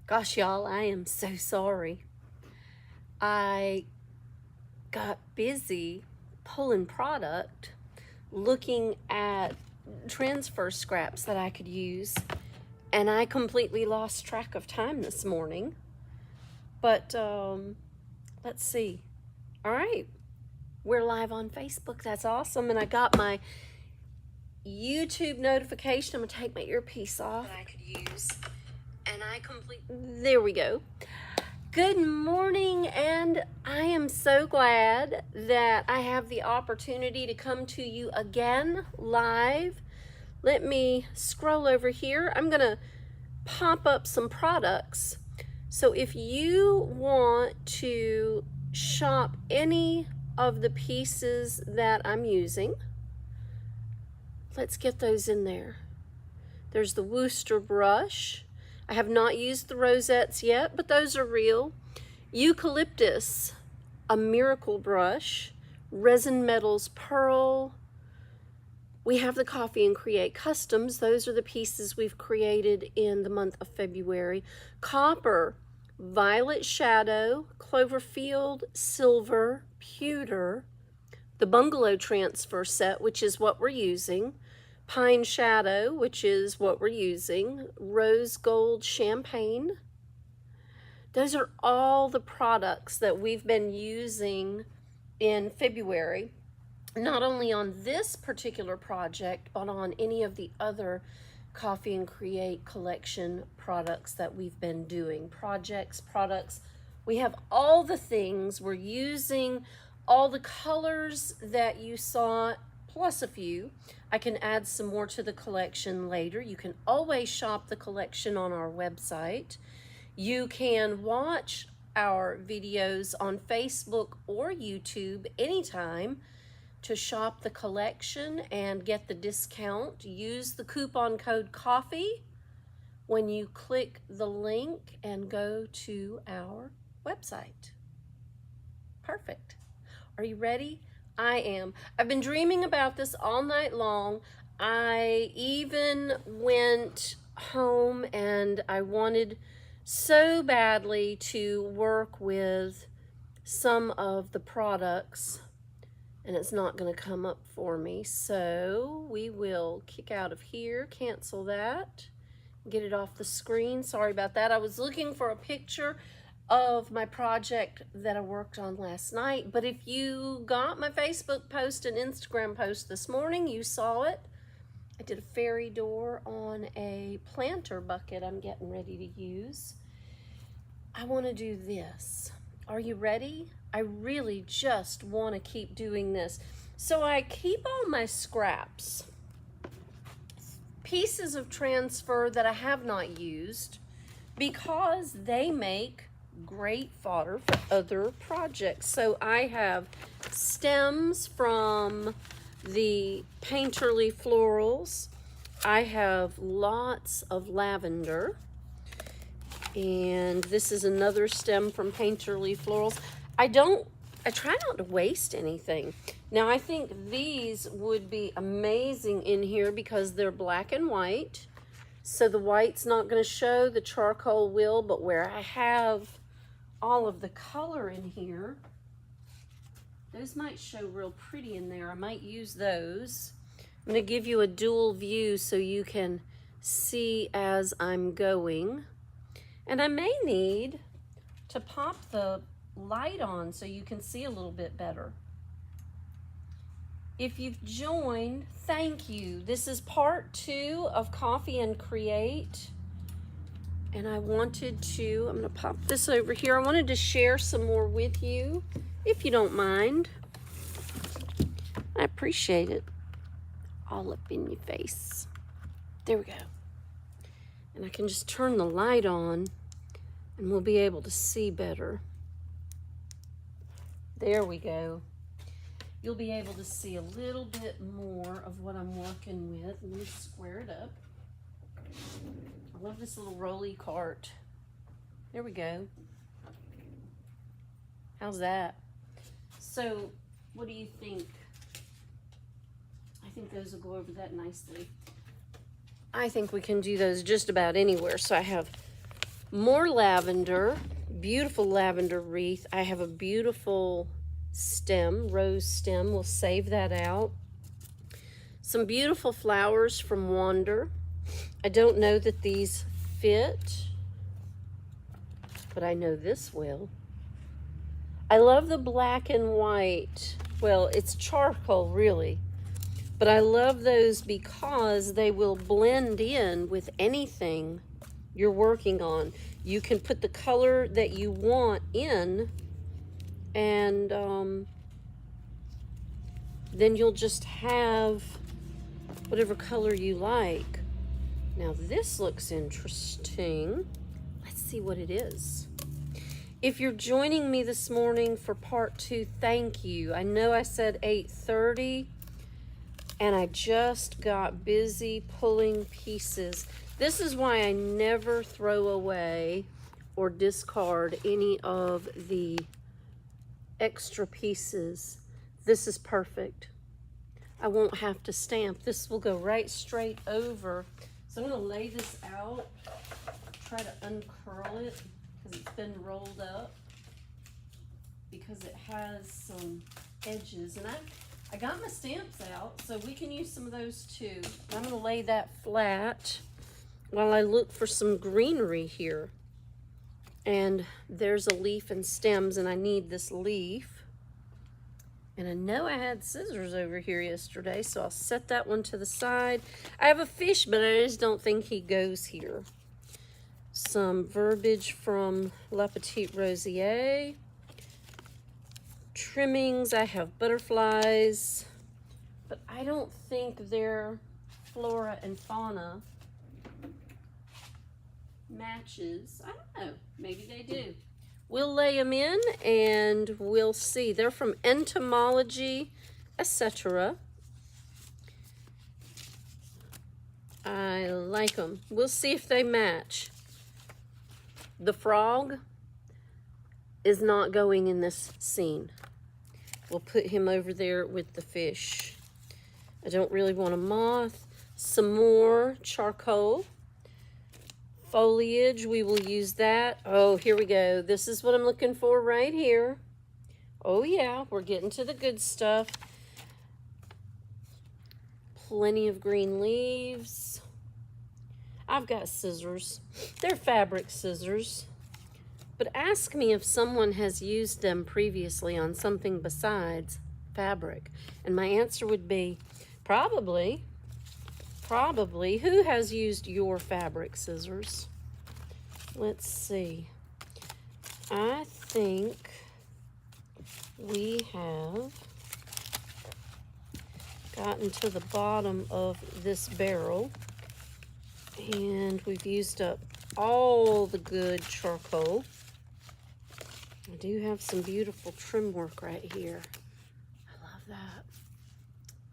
Gosh, y'all, I am so sorry. I got busy pulling product, looking at transfer scraps that I could use, and I completely lost track of time this morning. But let's see. All right, we're live on Facebook. That's awesome. And I got my YouTube notification. I'm gonna take my earpiece off that I could use. And there we go. Good morning, and I am so glad that I have the opportunity to come to you again live. Let me scroll over here. I'm gonna pop up some products. So if you want to shop any of the pieces that I'm using, let's get those in there. There's the Wooster brush. I have not used the rosettes yet, but those are real. Eucalyptus, a miracle brush. Resin Metals Pearl. We have the Coffee and Create Customs. Those are the pieces we've created in the month of February. Copper, Violet Shadow, Cloverfield, Silver, Pewter. The Bungalow Transfer Set, which is what we're using. Pine Shadow, which is what we're using. Rose Gold Champagne. Those are all the products that we've been using in February, not only on this particular project, but on any of the other Coffee and Create collection products that we've been doing. Products. We have all the things. We're using all the colors that you saw, plus a few. I can add some more to the collection later. You can always shop the collection on our website. You can watch our videos on Facebook or YouTube anytime to shop the collection and get the discount. Use the coupon code COFFEE when you click the link and go to our website. Perfect. Are you ready? I am. I've been dreaming about this all night long. I even went home and I wanted so badly to work with some of the products, and it's not going to come up for me. So we will kick out of here, cancel that, get it off the screen. Sorry about that. I was looking for a picture of my project that I worked on last night, but if you got my Facebook post and Instagram post this morning, you saw it. I did a fairy door on a planter bucket I'm getting ready to use. I want to do this. Are you ready? I really just want to keep doing this. So I keep all my scraps, pieces of transfer that I have not used, because they make great fodder for other projects. So I have stems from the Painterly Florals. I have lots of lavender. And this is another stem from Painterly Florals. I try not to waste anything. Now I think these would be amazing in here because they're black and white. So the white's not going to show, the charcoal will, but where I have all of the color in here, those might show real pretty in there. I might use those. I'm going to give you a dual view so you can see as I'm going. And I may need to pop the light on so you can see a little bit better. If you've joined, thank you. This is part 2 of Coffee and Create. And I wanted to, I'm gonna pop this over here. I wanted to share some more with you, if you don't mind. I appreciate it. All up in your face. There we go. And I can just turn the light on and we'll be able to see better. There we go. You'll be able to see a little bit more of what I'm working with. Let me square it up. I love this little rolly cart. There we go. How's that? So, what do you think? I think those will go over that nicely. I think we can do those just about anywhere. So I have More lavender, beautiful lavender wreath. I have a beautiful stem, rose stem. We'll save that out. Some beautiful flowers from Wander. I don't know that these fit, but I know this will. I love the black and white. Well, it's charcoal really, but I love those because they will blend in with anything you're working on. You can put the color that you want in, and then you'll just have whatever color you like. Now this looks interesting. Let's see what it is. If you're joining me this morning for part 2, thank you. I know I said 8:30, and I just got busy pulling pieces. This is why I never throw away or discard any of the extra pieces. This is perfect. I won't have to stamp. This will go right straight over. So I'm going to lay this out, try to uncurl it because it's been rolled up, because it has some edges. And I got my stamps out, so we can use some of those too. I'm going to lay that flat while I look for some greenery here. And there's a leaf and stems, and I need this leaf. And I know I had scissors over here yesterday, so I'll set that one to the side. I have a fish, but I just don't think he goes here. Some verbiage from La Petite Rosier. Trimmings, I have butterflies, but I don't think their flora and fauna matches. I don't know, maybe they do. We'll lay them in and we'll see. They're from Entomology, etc. I like them. We'll see if they match. The frog is not going in this scene. We'll put him over there with the fish. I don't really want a moth. Some more charcoal. Foliage, we will use that. Oh, here we go. This is what I'm looking for right here. Oh yeah, we're getting to the good stuff. Plenty of green leaves. I've got scissors. They're fabric scissors. But ask me if someone has used them previously on something besides fabric. And my answer would be probably. Probably. Who has used your fabric scissors? Let's see. I think we have gotten to the bottom of this barrel, and we've used up all the good charcoal. I do have some beautiful trim work right here. I love that.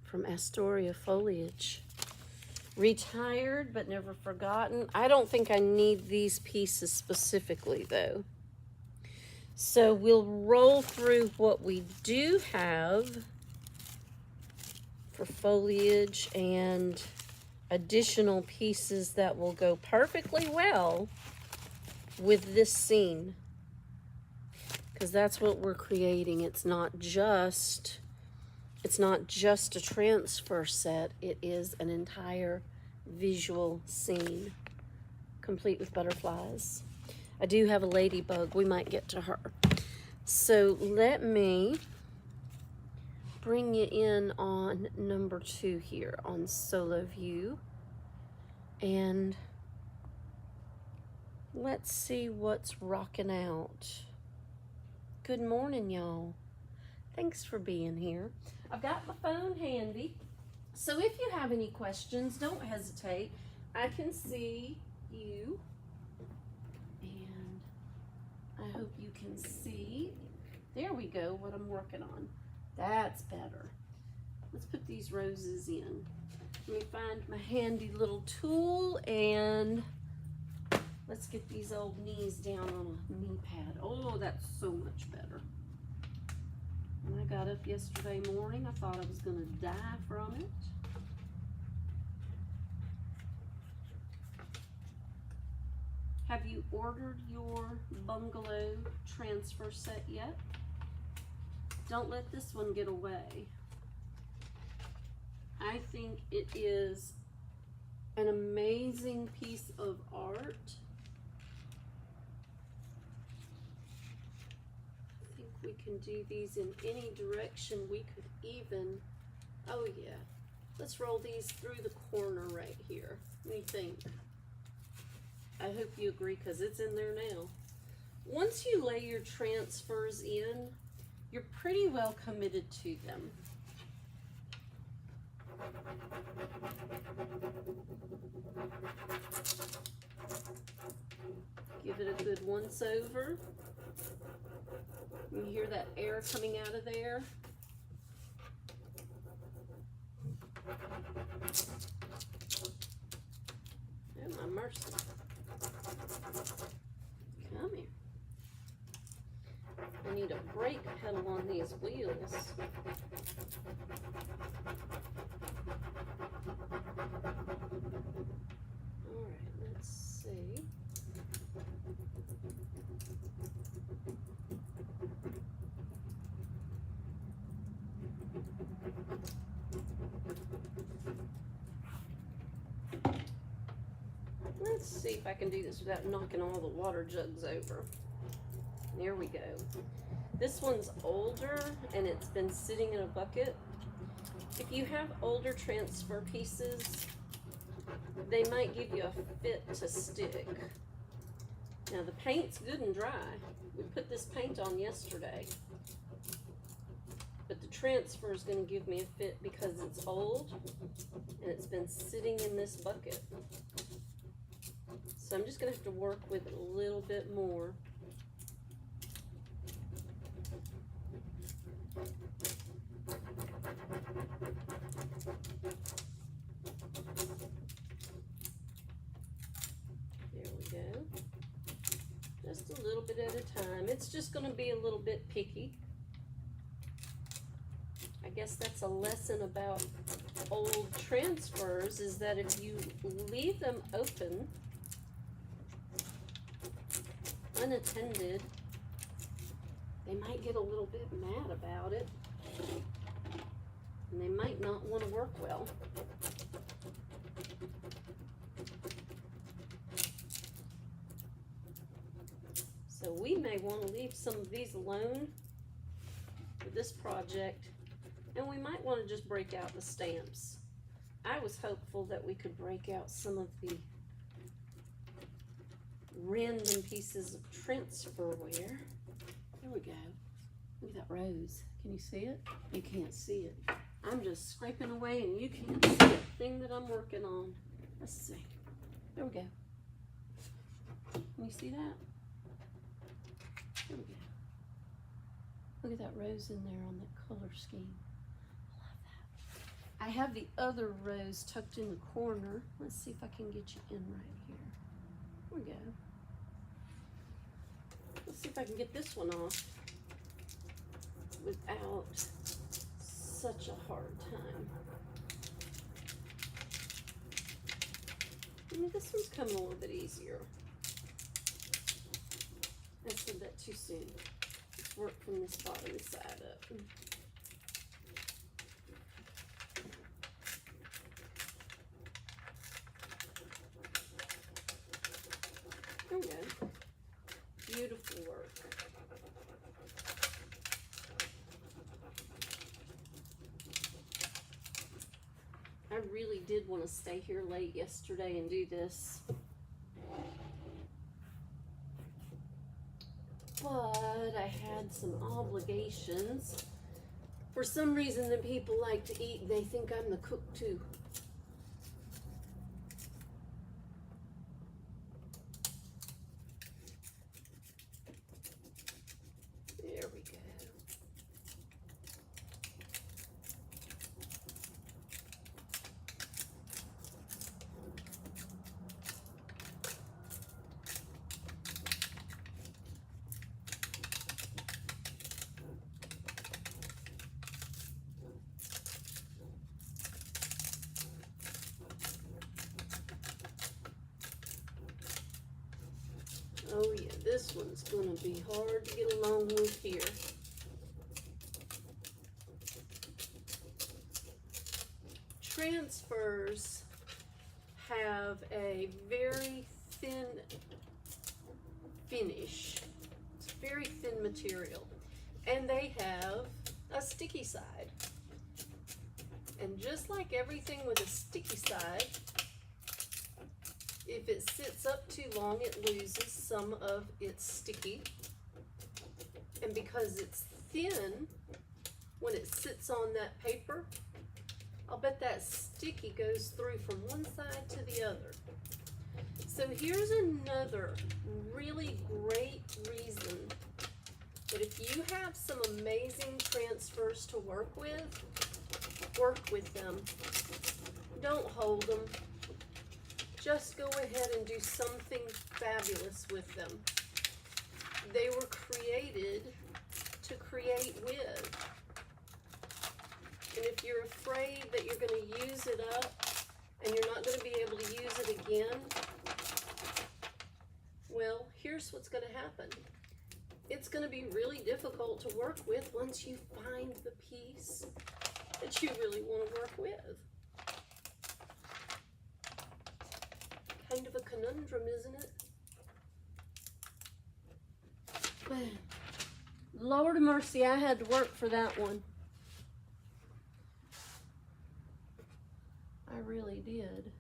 From Astoria Foliage. Retired but never forgotten. I don't think I need these pieces specifically though. So we'll roll through what we do have for foliage and additional pieces that will go perfectly well with this scene, because that's what we're creating. It's not just a transfer set, it is an entire visual scene, complete with butterflies. I do have a ladybug, we might get to her. So let me bring you in on number 2 here on Solo View. And let's see what's rocking out. Good morning, y'all. Thanks for being here. I've got my phone handy, so if you have any questions, don't hesitate. I can see you, and I hope you can see. There we go, what I'm working on. That's better. Let's put these roses in. Let me find my handy little tool, and let's get these old knees down on a knee pad. Oh, that's so much better. When I got up yesterday morning, I thought I was going to die from it. Have you ordered your bungalow transfer set yet? Don't let this one get away. I think it is an amazing piece of art. I think we can do these in any direction. We could even, oh yeah, let's roll these through the corner right here. What do you think? I hope you agree, because it's in there now. Once you lay your transfers in, you're pretty well committed to them. Give it a good once over. You hear that air coming out of there? Oh my mercy. Come here. I need a brake pedal on these wheels. Alright, let's see. Let's see if I can do this without knocking all the water jugs over. There we go. This one's older and it's been sitting in a bucket. If you have older transfer pieces, they might give you a fit to stick. Now the paint's good and dry. We put this paint on yesterday. But the transfer is going to give me a fit because it's old and it's been sitting in this bucket. So I'm just going to have to work with it a little bit more. There we go. Just a little bit at a time. It's just going to be a little bit picky. I guess that's a lesson about old transfers, is that if you leave them open, unattended, they might get a little bit mad about it, and they might not want to work well. So we may want to leave some of these alone for this project, and we might want to just break out the stamps. I was hopeful that we could break out some of the random pieces of transferware. There we go. Look at that rose. Can you see it? You can't see it. I'm just scraping away and you can't see the thing that I'm working on. Let's see. There we go. Can you see that? There we go. Look at that rose in there on that color scheme. I love that. I have the other rose tucked in the corner. Let's see if I can get you in right here. There we go. Let's see if I can get this one off without such a hard time. This one's coming a little bit easier. I said that too soon. Let's work from this bottom side up. There we go. Beautiful work. I really did want to stay here late yesterday and do this, but I had some obligations. For some reason, the people like to eat, they think I'm the cook too. There we go. Oh yeah, this one's gonna be hard to get along with here. Transfers have a very thin finish. It's very thin material. And they have a sticky side. And just like everything with a sticky side, if it sits up too long, it loses some of its sticky. And because it's thin, when it sits on that paper, I'll bet that sticky goes through from one side to the other. So here's another really great reason that if you have some amazing transfers to work with them. Don't hold them. Just go ahead and do something fabulous with them. They were created to create with. And if you're afraid that you're going to use it up and you're not going to be able to use it again, well, here's what's going to happen. It's going to be really difficult to work with once you find the piece that you really want to work with. Kind of a conundrum, isn't it? But Lord of mercy, I had to work for that one. I really did.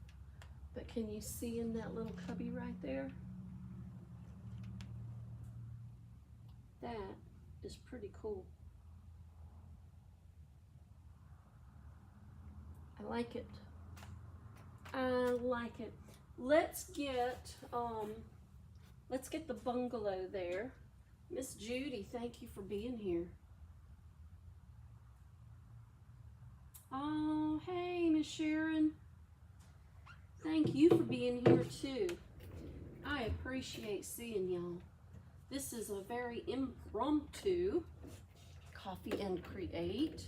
But can you see in that little cubby right there? That is pretty cool. I like it. I like it. Let's get the bungalow there. Miss Judy, thank you for being here. Oh, hey, Miss Sharon. Thank you for being here too. I appreciate seeing y'all. This is a very impromptu Coffee and Create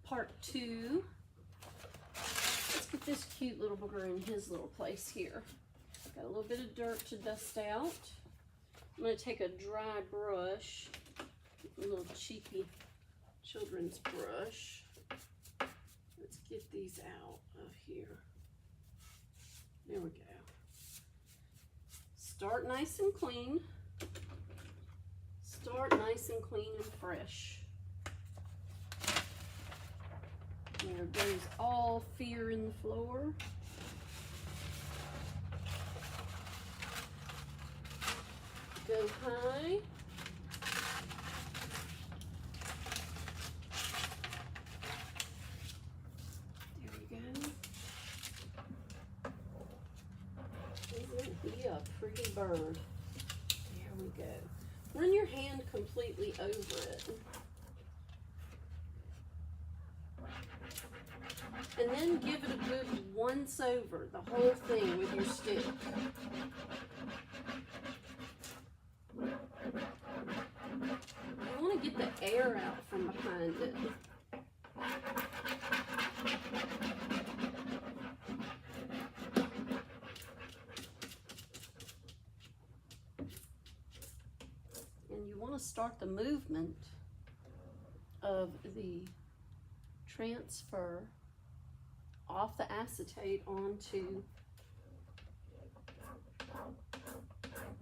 part 2. Let's get this cute little booger in his little place here. Got a little bit of dirt to dust out. I'm going to take a dry brush, a little cheeky children's brush. Let's get these out of here. There we go. Start nice and clean. Start nice and clean and fresh. There goes all fear in the floor. Go high. There we go. Isn't he a pretty bird? There we go. Run your hand completely over it. And then give it a good once over, the whole thing with your stick. You want to get the air out from behind it. And you want to start the movement of the transfer off the acetate onto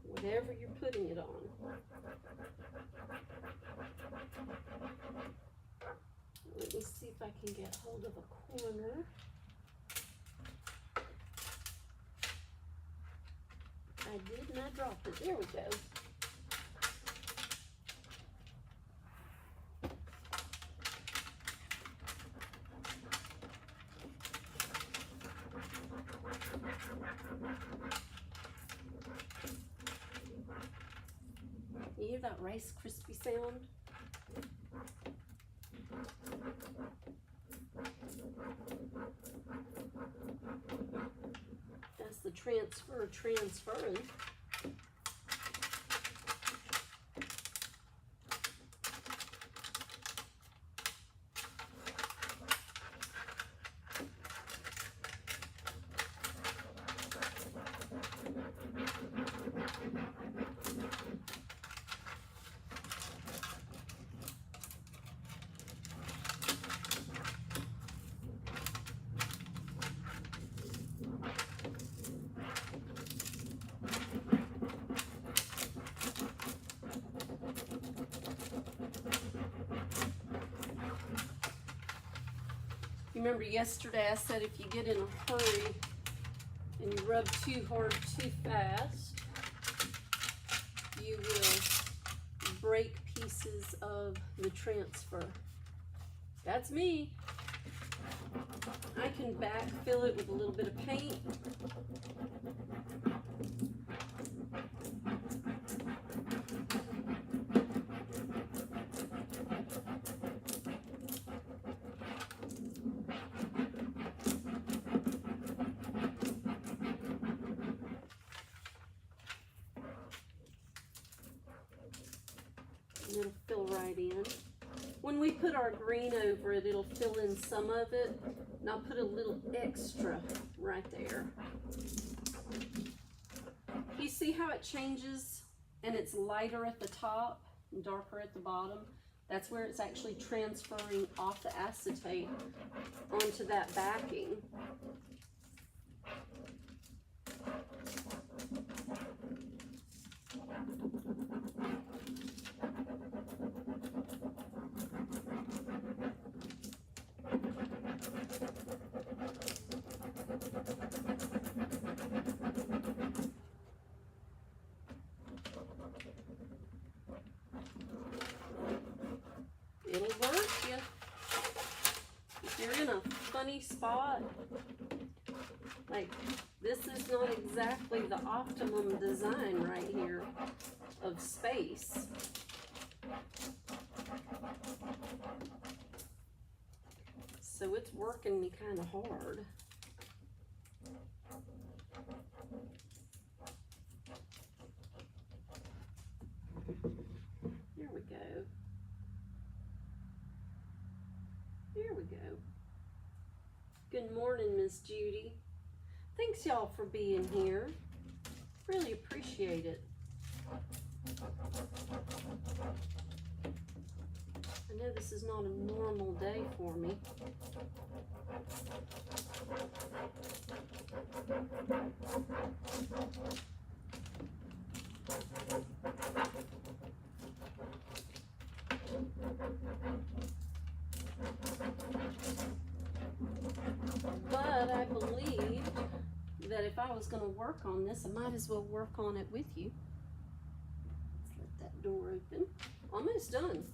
whatever you're putting it on. Let me see if I can get hold of a corner. I did and I dropped it. There we go. You hear that Rice Krispie sound? That's the transfer transferring. You remember yesterday I said if you get in a hurry and you rub too hard too fast, you will break pieces of the transfer. That's me. I can backfill it with a little bit of paint. And it'll fill right in. When we put our green over it, it'll fill in some of it. And I'll put a little extra right there. You see how it changes and it's lighter at the top and darker at the bottom? That's where it's actually transferring off the acetate onto that backing. It'll work you. If you're in a funny spot, like this is not exactly the optimum design right here of space. So it's working me kind of hard. There we go. There we go. Good morning, Miss Judy. Thanks y'all for being here. Really appreciate it. I know this is not a normal day for me. But I believed that if I was going to work on this, I might as well work on it with you. Let's let that door open. Almost done.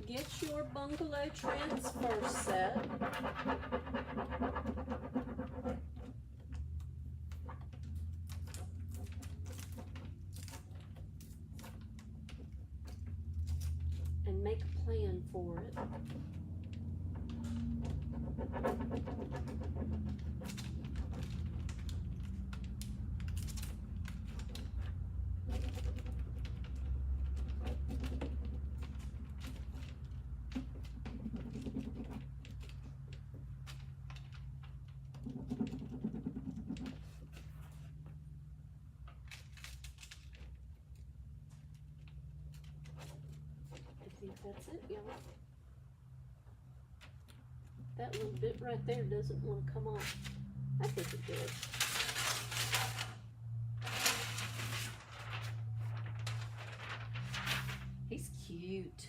Get your bungalow transfer set. And make a plan for it. That's it, y'all. That little bit right there doesn't want to come off. I think it did. He's cute.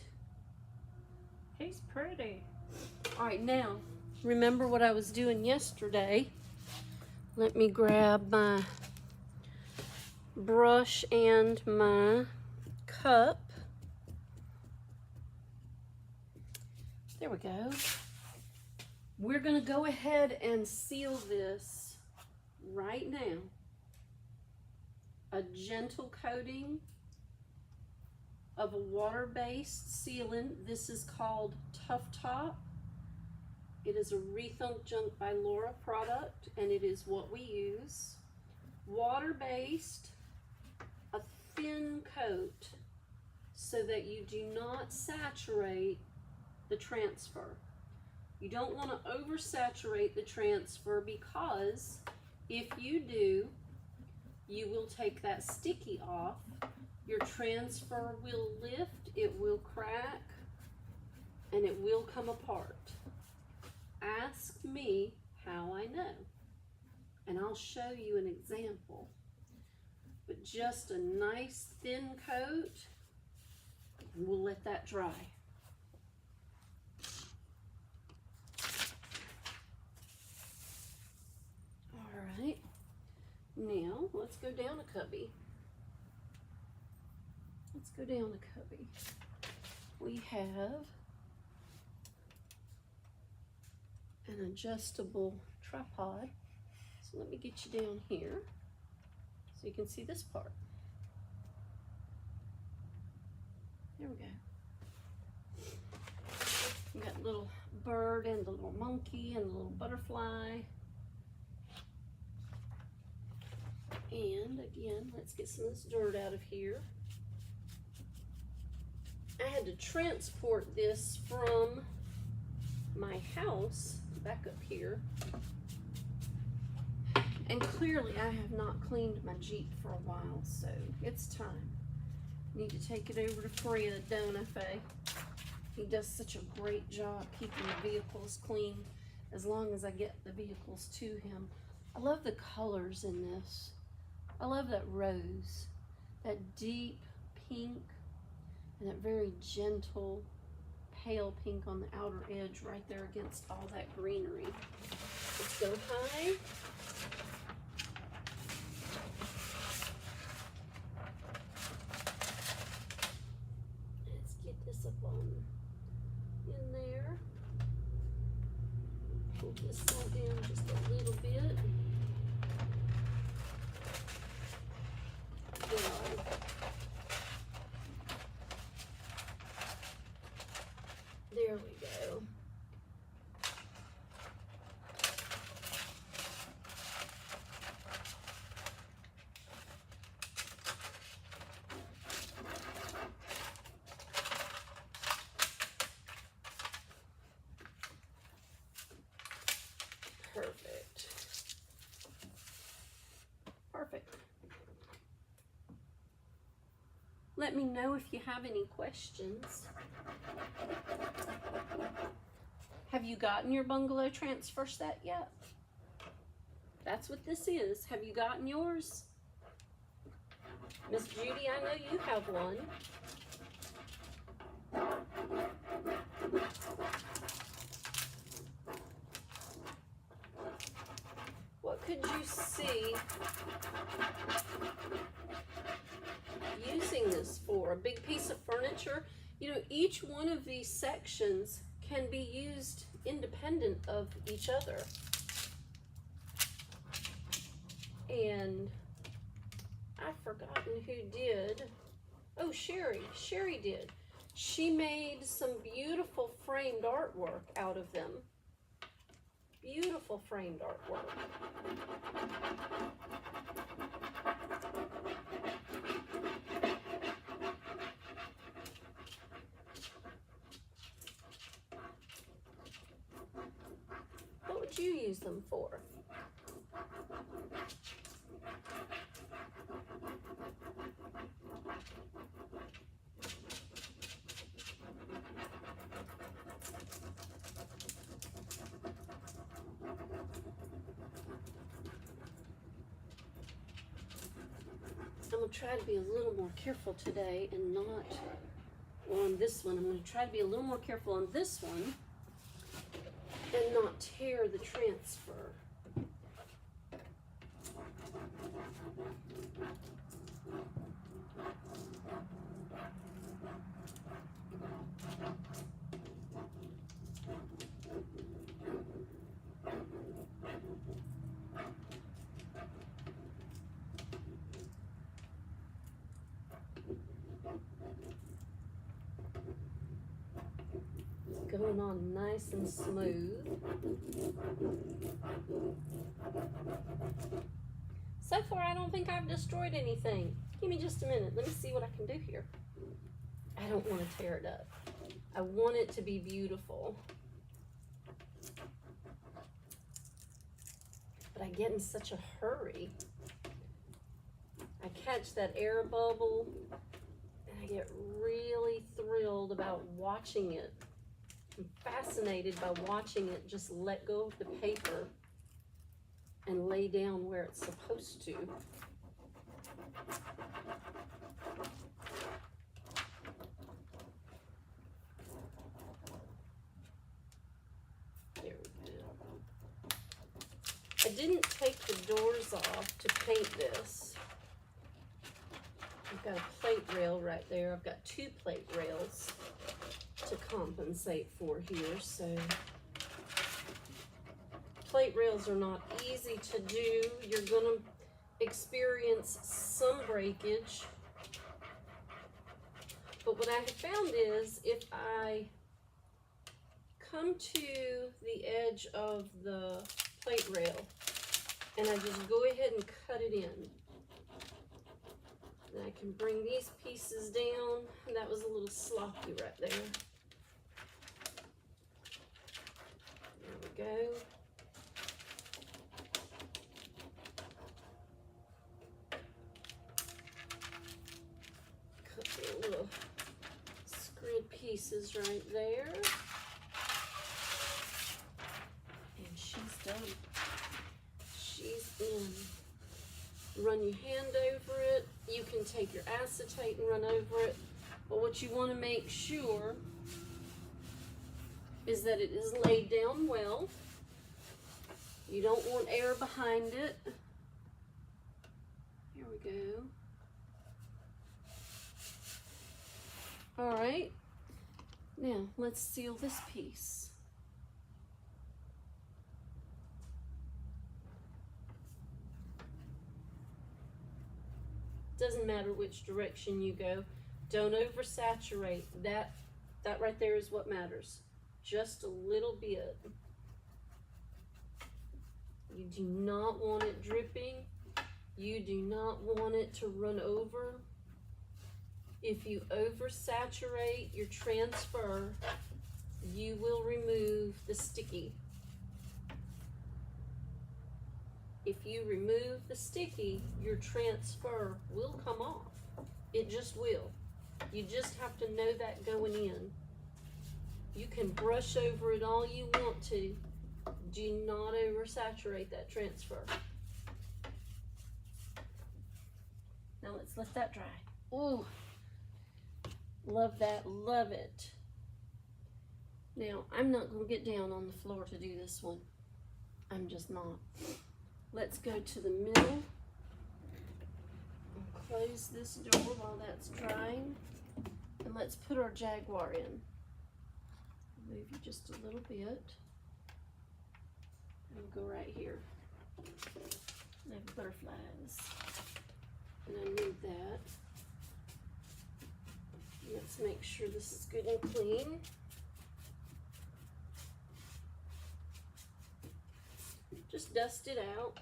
He's pretty. All right, now, remember what I was doing yesterday. Let me grab my brush and my cup. There we go. We're going to go ahead and seal this right now. A gentle coating of a water-based sealant. This is called Tough Top. It is a Rethunk Junk by Laura product, and it is what we use. Water-based, a thin coat so that you do not saturate the transfer. You don't want to oversaturate the transfer, because if you do, you will take that sticky off. Your transfer will lift, it will crack, and it will come apart. Ask me how I know, and I'll show you an example. But just a nice thin coat, and we'll let that dry. All right, now let's go down a cubby. Let's go down a cubby. We have an adjustable tripod. So let me get you down here so you can see this part. There we go. We got the little bird and the little monkey and the little butterfly. And again, let's get some of this dirt out of here. I had to transport this from my house back up here. And clearly I have not cleaned my Jeep for a while, so it's time. Need to take it over to Fred, don't I, Faye? He does such a great job keeping the vehicles clean as long as I get the vehicles to him. I love the colors in this. I love that rose, that deep pink, and that very gentle pale pink on the outer edge right there against all that greenery. Let's go high. Let's get this up on in there. Pull this side down just a little bit. Good. There we go. Perfect. Perfect. Let me know if you have any questions. Have you gotten your bungalow transfer set yet? That's what this is. Have you gotten yours? Miss Judy, I know you have one. What could you see using this for? A big piece of furniture? You know, each one of these sections can be used independent of each other. And I've forgotten who did. Oh, Sherry. Sherry did. She made some beautiful framed artwork out of them. Beautiful framed artwork. What would you use them for? I'm going to try to be a little more careful today and not, well, on this one, I'm going to try to be a little more careful on this one and not tear the transfer. Going on nice and smooth. So far, I don't think I've destroyed anything. Give me just a minute. Let me see what I can do here. I don't want to tear it up. I want it to be beautiful. But I get in such a hurry. I catch that air bubble and I get really thrilled about watching it. I'm fascinated by watching it just let go of the paper and lay down where it's supposed to. There we go. I didn't take the doors off to paint this. I've got a plate rail right there. I've got two plate rails to compensate for here, so plate rails are not easy to do. You're gonna experience some breakage, but what I have found is if I come to the edge of the plate rail and I just go ahead and cut it in, then I can bring these pieces down. And that was a little sloppy right there. There we go. Cut the little scrid pieces right there. And she's done. She's in. Run your hand over it. You can take your acetate and run over it. But what you want to make sure is that it is laid down well. You don't want air behind it. Here we go. All right. Now let's seal this piece. Doesn't matter which direction you go. Don't oversaturate. That right there is what matters. Just a little bit. You do not want it dripping. You do not want it to run over. If you oversaturate your transfer, you will remove the sticky. If you remove the sticky, your transfer will come off. It just will. You just have to know that going in. You can brush over it all you want to. Do not oversaturate that transfer. Now let's let that dry. Ooh, love that, love it. Now, I'm not gonna get down on the floor to do this one. I'm just not. Let's go to the middle and close this door while that's drying. And let's put our Jaguar in. Move you just a little bit. And we'll go right here. And I have butterflies. And I need that. Let's make sure this is good and clean. Just dust it out.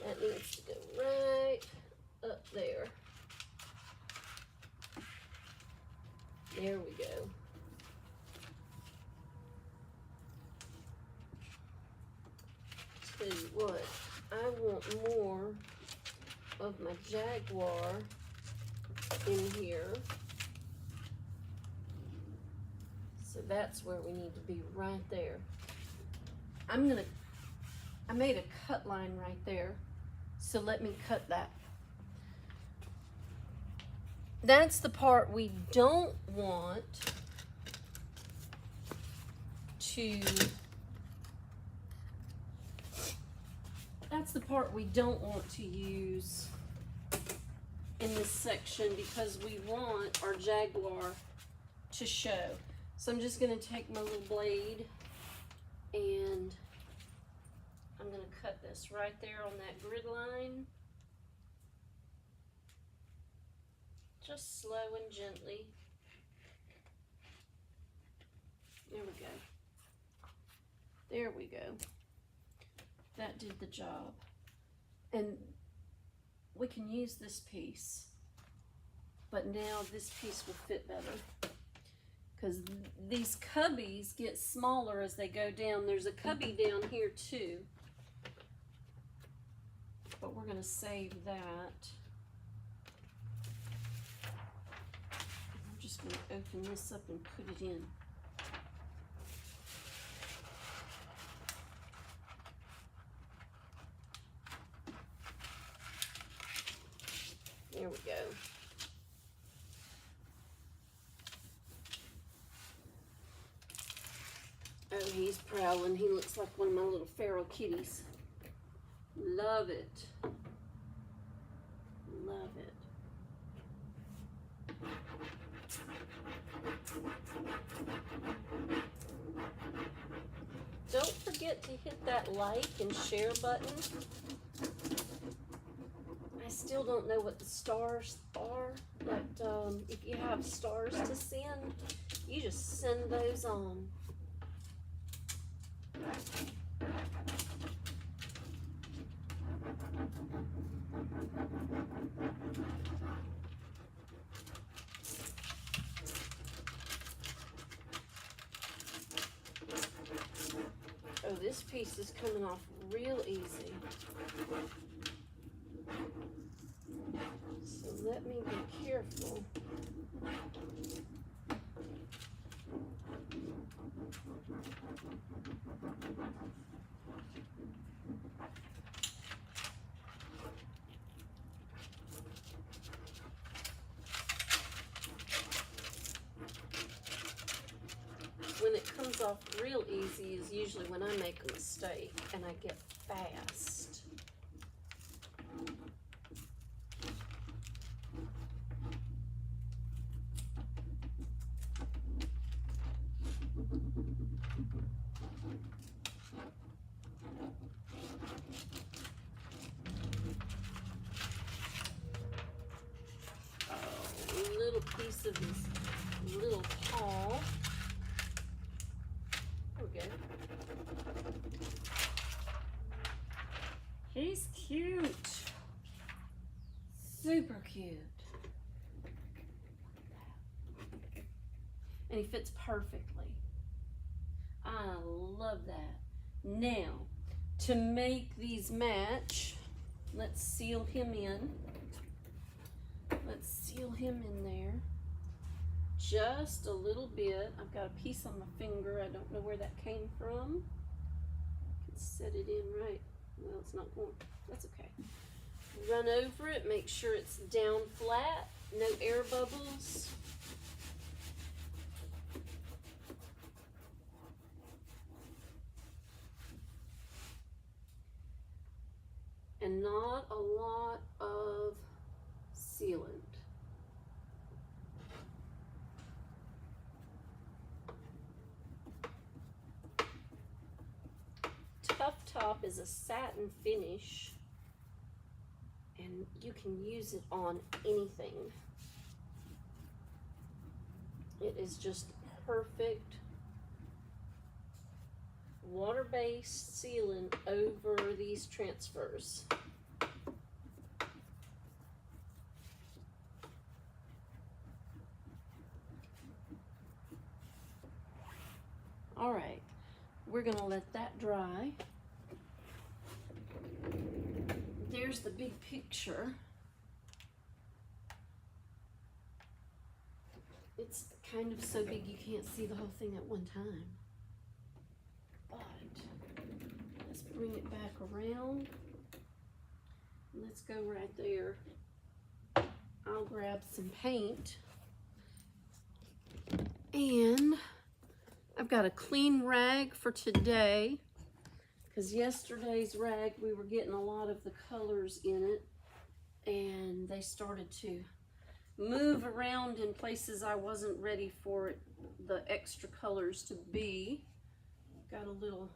That needs to go right up there. There we go. Tell you what, I want more of my Jaguar in here. So that's where we need to be, right there. I made a cut line right there. So let me cut that. That's the part we don't want to, that's the part we don't want to use in this section because we want our Jaguar to show. So I'm just gonna take my little blade and I'm gonna cut this right there on that grid line. Just slow and gently. There we go. There we go. That did the job. And we can use this piece, but now this piece will fit better because these cubbies get smaller as they go down. There's a cubby down here too, but we're going to save that. I'm just going to open this up and put it in. There we go. Oh, he's prowling. He looks like one of my little feral kitties. Love it. Love it. Don't forget to hit that like and share button. I still don't know what the stars are, but if you have stars to send, you just send those on. Oh, this piece is coming off real easy. So let me be careful. When it comes off real easy is usually when I make a mistake and I get fast. Oh, a little piece of his little paw. There we go. He's cute. Super cute. And he fits perfectly. I love that. Now, to make these match, let's seal him in. Let's seal him in there. Just a little bit. I've got a piece on my finger. I don't know where that came from. I can set it in right. Well, it's not going. That's okay. Run over it. Make sure it's down flat. No air bubbles. And not a lot of sealant. Tough Top is a satin finish, and you can use it on anything. It is just perfect water-based sealant over these transfers. All right, we're gonna let that dry. There's the big picture. It's kind of so big you can't see the whole thing at one time. But let's bring it back around. Let's go right there. I'll grab some paint. And I've got a clean rag for today, because yesterday's rag, we were getting a lot of the colors in it, and they started to move around in places I wasn't ready for it, the extra colors to be. Got a little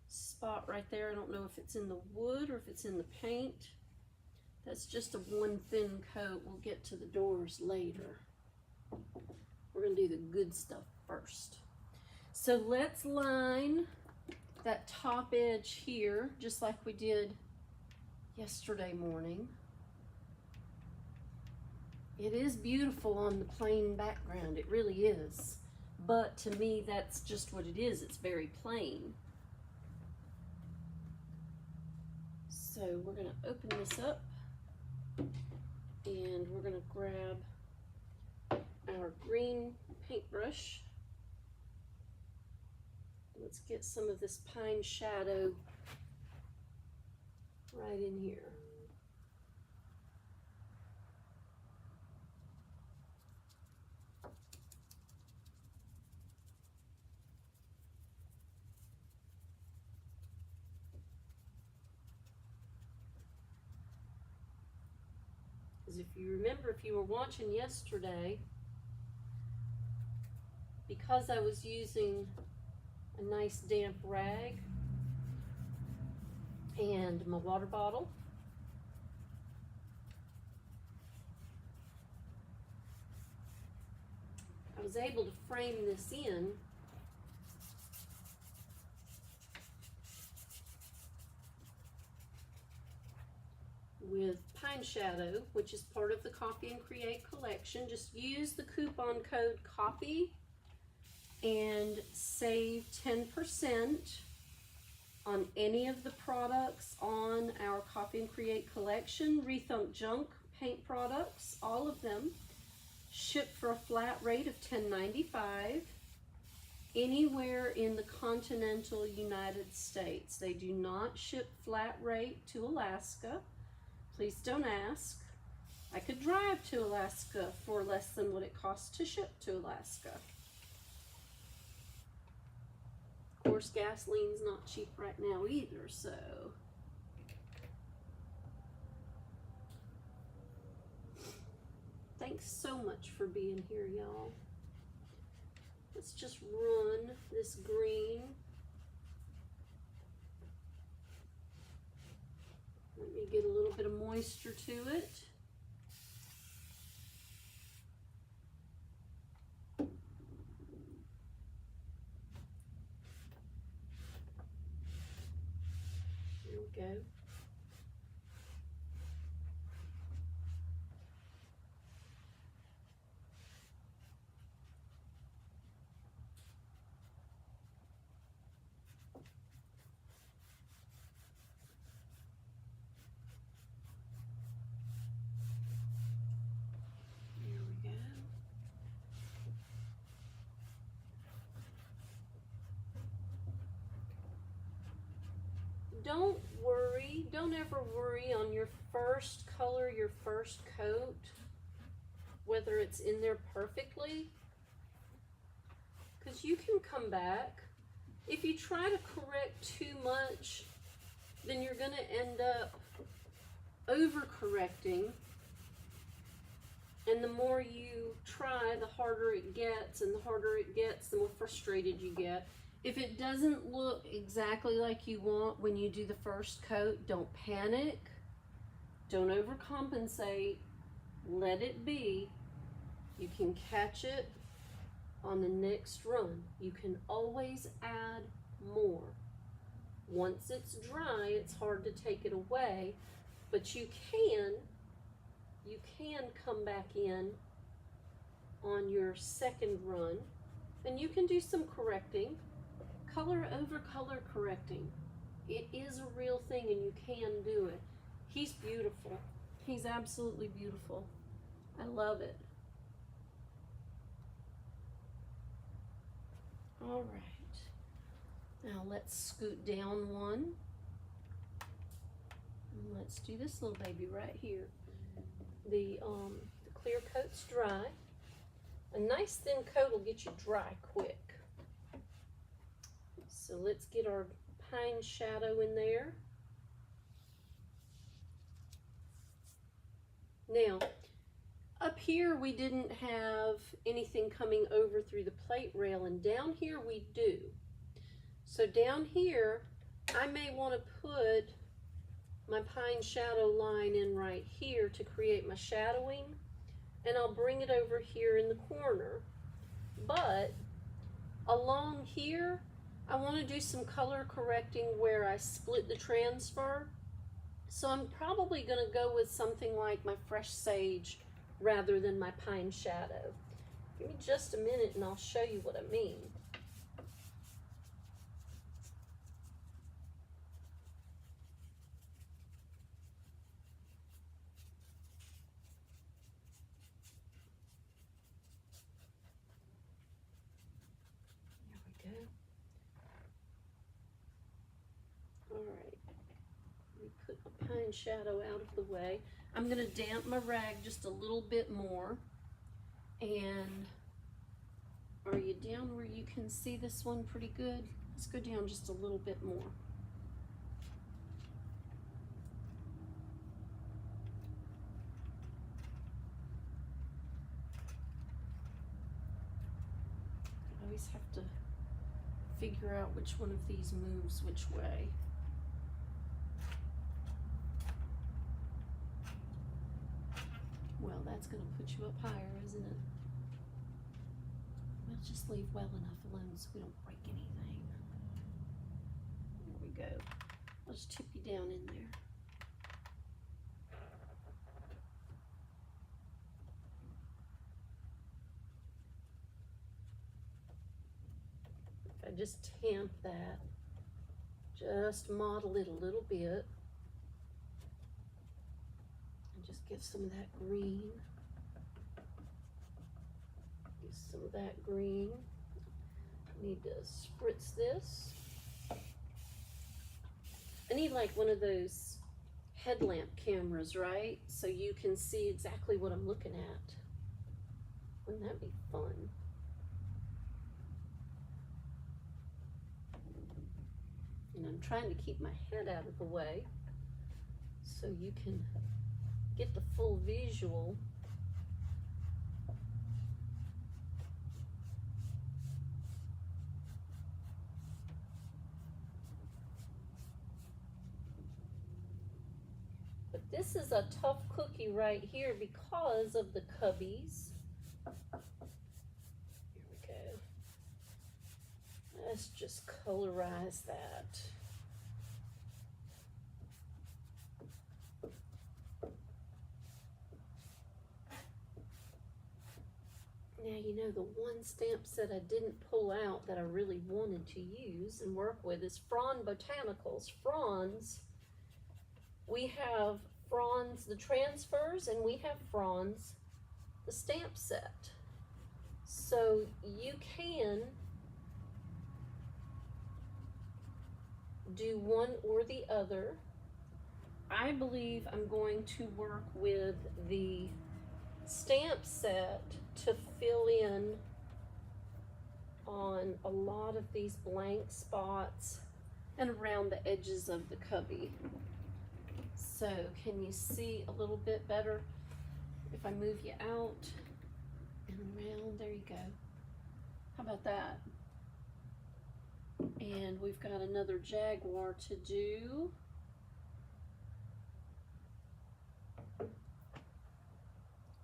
spot right there. I don't know if it's in the wood or if it's in the paint. That's just a one thin coat. We'll get to the doors later. We're gonna do the good stuff first. So let's line that top edge here, just like we did yesterday morning. It is beautiful on the plain background, it really is. but to me that's just what it is. It's very plain. So we're going to open this up and we're going to grab our green paintbrush. Let's get some of this pine shadow right in here. Because if you remember, if you were watching yesterday, because I was using a nice damp rag and my water bottle, I was able to frame this in with Pine Shadow, which is part of the Copy and Create collection. Just use the coupon code COPY and save 10% on any of the products on our Copy and Create collection. Rethunk Junk paint products, all of them, ship for a flat rate of $10.95 anywhere in the continental United States. They do not ship flat rate to Alaska. Please don't ask. I could drive to Alaska for less than what it costs to ship to Alaska. Of course, gasoline's not cheap right now either, so. Thanks so much for being here, y'all. Let's just run this green. Let me get a little bit of moisture to it. There we go. Don't worry, don't ever worry on your first color, your first coat, whether it's in there perfectly, because you can come back. If you try to correct too much, then you're going to end up over-correcting, and the more you try, the harder it gets, and the harder it gets, the more frustrated you get. If it doesn't look exactly like you want when you do the first coat, don't panic. Don't overcompensate. Let it be. You can catch it on the next run. You can always add more. Once it's dry, it's hard to take it away, but you can come back in on your second run, and you can do some correcting. Color over color correcting. It is a real thing and you can do it. He's beautiful. He's absolutely beautiful. I love it. All right. Now let's scoot down one. And let's do this little baby right here. The clear coat's dry. A nice thin coat will get you dry quick. So let's get our pine shadow in there. Now, up here we didn't have anything coming over through the plate rail, and down here we do. So down here, I may want to put my pine shadow line in right here to create my shadowing, and I'll bring it over here in the corner. But along here, I want to do some color correcting where I split the transfer. So I'm probably going to go with something like my fresh sage rather than my pine shadow. Give me just a minute and I'll show you what I mean. There we go. All right. Let me put my pine shadow out of the way. I'm going to damp my rag just a little bit more. And are you down where you can see this one pretty good? Let's go down just a little bit more. I always have to figure out which one of these moves which way. Well, that's going to put you up higher, isn't it? We'll just leave well enough alone so we don't break anything. There we go. I'll just tip you down in there. If I just tamp that, just model it a little bit, and just get some of that green. Get some of that green. I need to spritz this. I need like one of those headlamp cameras, right? So you can see exactly what I'm looking at. Wouldn't that be fun? And I'm trying to keep my head out of the way so you can get the full visual. But this is a tough cookie right here because of the cubbies. Here we go. Let's just colorize that. Now, you know, the one stamp set I didn't pull out that I really wanted to use and work with is Franz Botanicals. Franz, we have Franz the transfers and we have Franz the stamp set. So you can do one or the other. I believe I'm going to work with the stamp set to fill in on a lot of these blank spots and around the edges of the cubby. So can you see a little bit better if I move you out and around? There you go. How about that? And we've got another jaguar to do.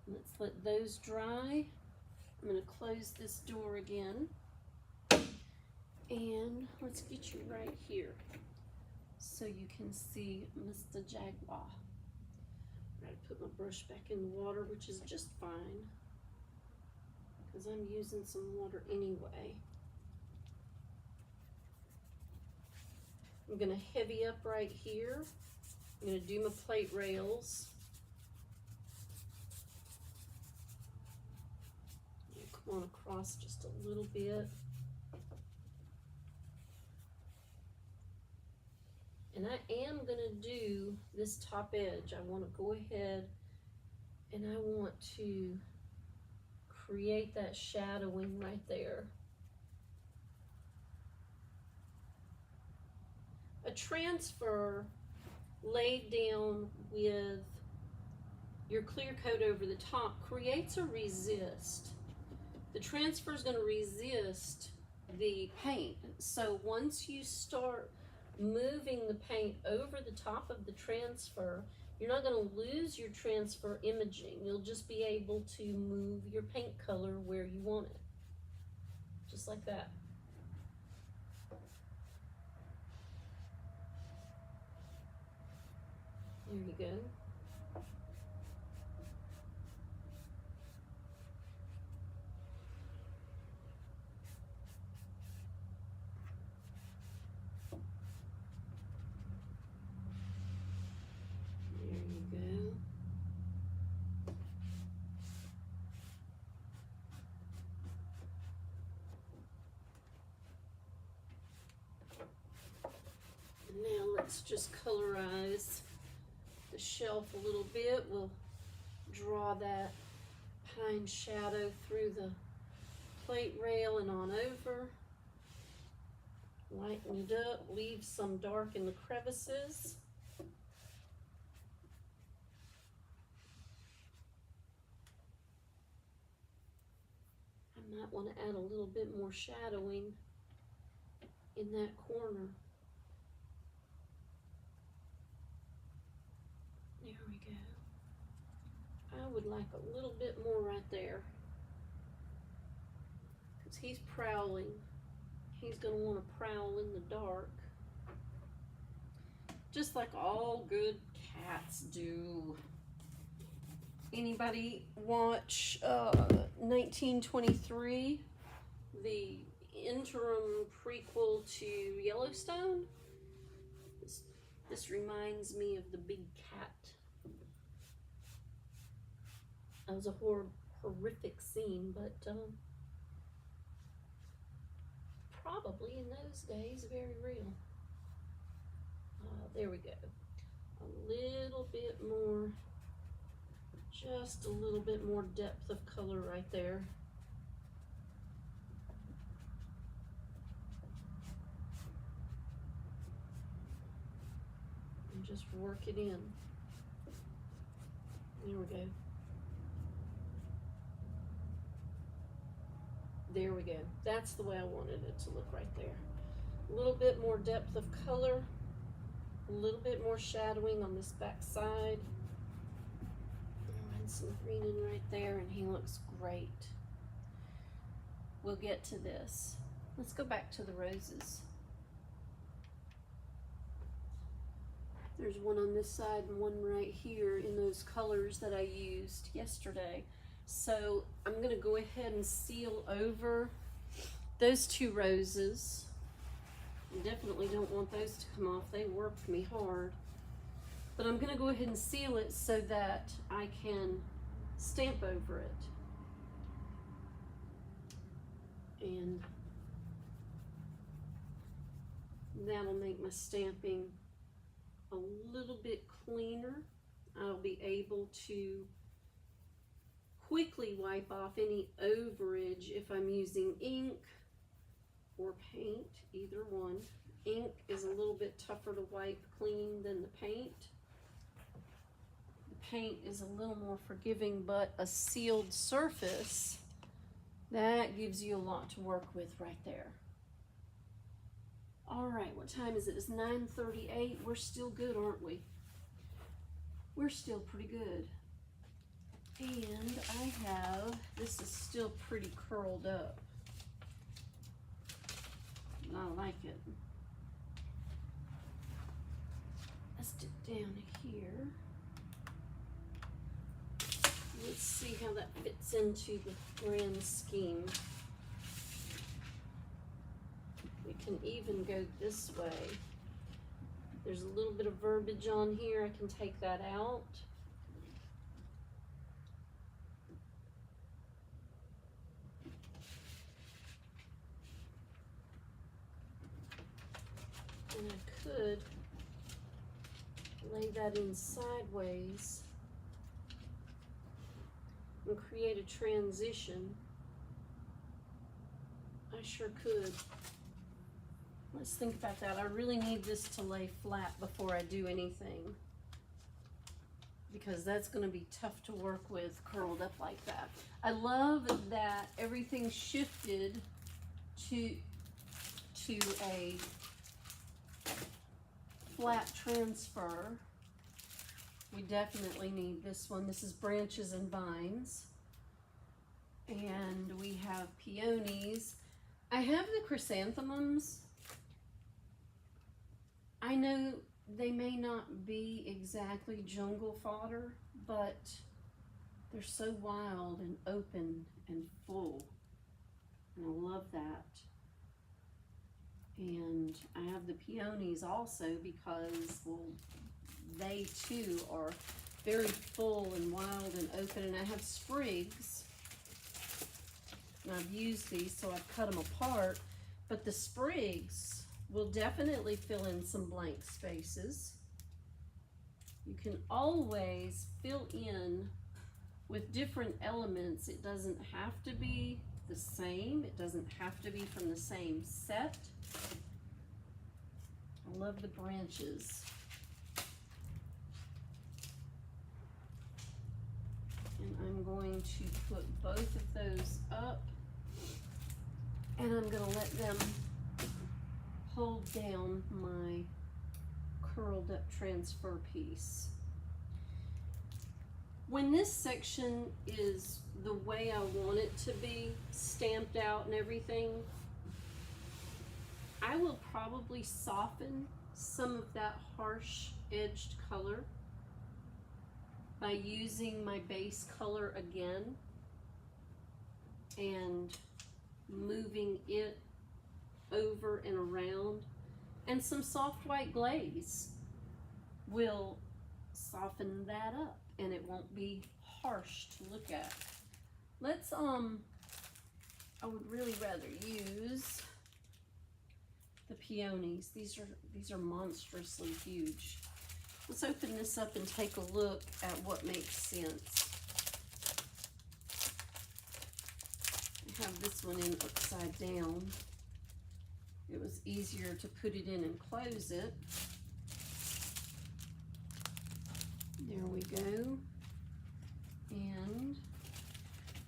Let's let those dry. I'm going to close this door again. And let's get you right here so you can see Mr. Jaguar. I'm going to put my brush back in the water, which is just fine because I'm using some water anyway. I'm going to heavy up right here. I'm going to do my plate rails. Come on across just a little bit. And I am going to do this top edge. I want to go ahead and I want to create that shadowing right there. A transfer laid down with your clear coat over the top creates a resist. The transfer is going to resist the paint. So once you start moving the paint over the top of the transfer, you're not going to lose your transfer imaging. You'll just be able to move your paint color where you want it. Just like that. There you go. And now let's just colorize the shelf a little bit. We'll draw that pine shadow through the plate rail and on over. Lighten it up, leave some dark in the crevices. I might want to add a little bit more shadowing in that corner. There we go. I would like a little bit more right there, because he's prowling. He's going to want to prowl in the dark, just like all good cats do. Anybody watch 1923, the interim prequel to Yellowstone? This reminds me of the big cat. That was a horrific scene, but probably in those days very real. There we go. A little bit more, just a little bit more depth of color right there. And just work it in. There we go. There we go. That's the way I wanted it to look right there. A little bit more depth of color, a little bit more shadowing on this back side. And some green in right there, and he looks great. We'll get to this. Let's go back to the roses. There's one on this side and one right here in those colors that I used yesterday. So I'm going to go ahead and seal over those two roses. I definitely don't want those to come off. They worked me hard. But I'm going to go ahead and seal it so that I can stamp over it. And that'll make my stamping a little bit cleaner. I'll be able to quickly wipe off any overage if I'm using ink or paint, either one. Ink is a little bit tougher to wipe clean than the paint. The paint is a little more forgiving, but a sealed surface, that gives you a lot to work with right there. All right, what time is it? It's 9:38. We're still good, aren't we? We're still pretty good. And I have, this is still pretty curled up. I like it. Let's dip down here. Let's see how that fits into the grand scheme. We can even go this way. There's a little bit of verbiage on here. I can take that out. And I could lay that in sideways and create a transition. I sure could. Let's think about that. I really need this to lay flat before I do anything, because that's going to be tough to work with curled up like that. I love that everything shifted to a flat transfer. We definitely need this one. This is Branches and Vines. And we have peonies. I have the chrysanthemums. I know they may not be exactly jungle fodder, but they're so wild and open and full. And I love that. And I have the peonies also because, well, they too are very full and wild and open. And I have sprigs. And I've used these, so I've cut them apart. But the sprigs will definitely fill in some blank spaces. You can always fill in with different elements. It doesn't have to be the same. It doesn't have to be from the same set. I love the branches. And I'm going to put both of those up, and I'm going to let them hold down my curled up transfer piece. When this section is the way I want it to be, stamped out and everything, I will probably soften some of that harsh edged color by using my base color again and moving it over and around. And some soft white glaze will soften that up and it won't be harsh to look at. Let's, I would really rather use the peonies. These are monstrously huge. Let's open this up and take a look at what makes sense. I have this one in upside down. It was easier to put it in and close it. There we go. And